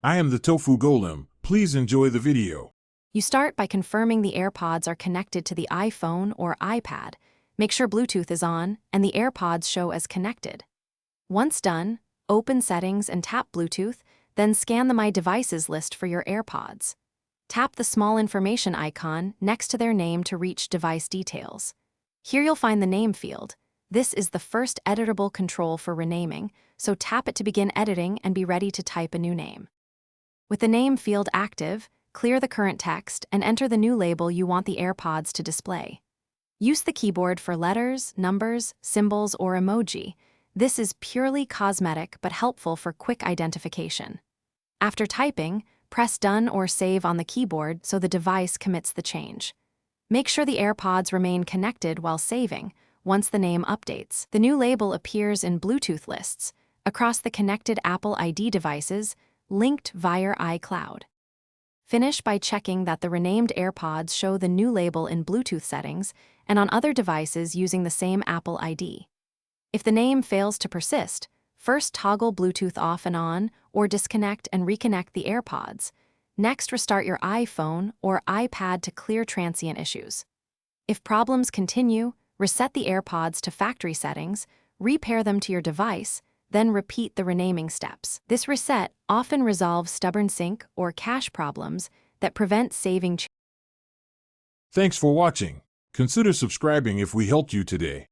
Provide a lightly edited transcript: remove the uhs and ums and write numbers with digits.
I am the Tofu Golem. Please enjoy the video. You start by confirming the AirPods are connected to the iPhone or iPad. Make sure Bluetooth is on and the AirPods show as connected. Once done, open Settings and tap Bluetooth, then scan the My Devices list for your AirPods. Tap the small information icon next to their name to reach device details. Here you'll find the name field. This is the first editable control for renaming, so tap it to begin editing and be ready to type a new name. With the name field active, clear the current text and enter the new label you want the AirPods to display. Use the keyboard for letters, numbers, symbols, or emoji. This is purely cosmetic but helpful for quick identification. After typing, press Done or Save on the keyboard so the device commits the change. Make sure the AirPods remain connected while saving. Once the name updates, the new label appears in Bluetooth lists across the connected Apple ID devices linked via iCloud. Finish by checking that the renamed AirPods show the new label in Bluetooth settings and on other devices using the same Apple ID. If the name fails to persist, first toggle Bluetooth off and on or disconnect and reconnect the AirPods. Next, restart your iPhone or iPad to clear transient issues. If problems continue, reset the AirPods to factory settings, repair them to your device, then repeat the renaming steps. This reset often resolves stubborn sync or cache problems that prevent saving. Thanks for watching. Consider subscribing if we helped you today.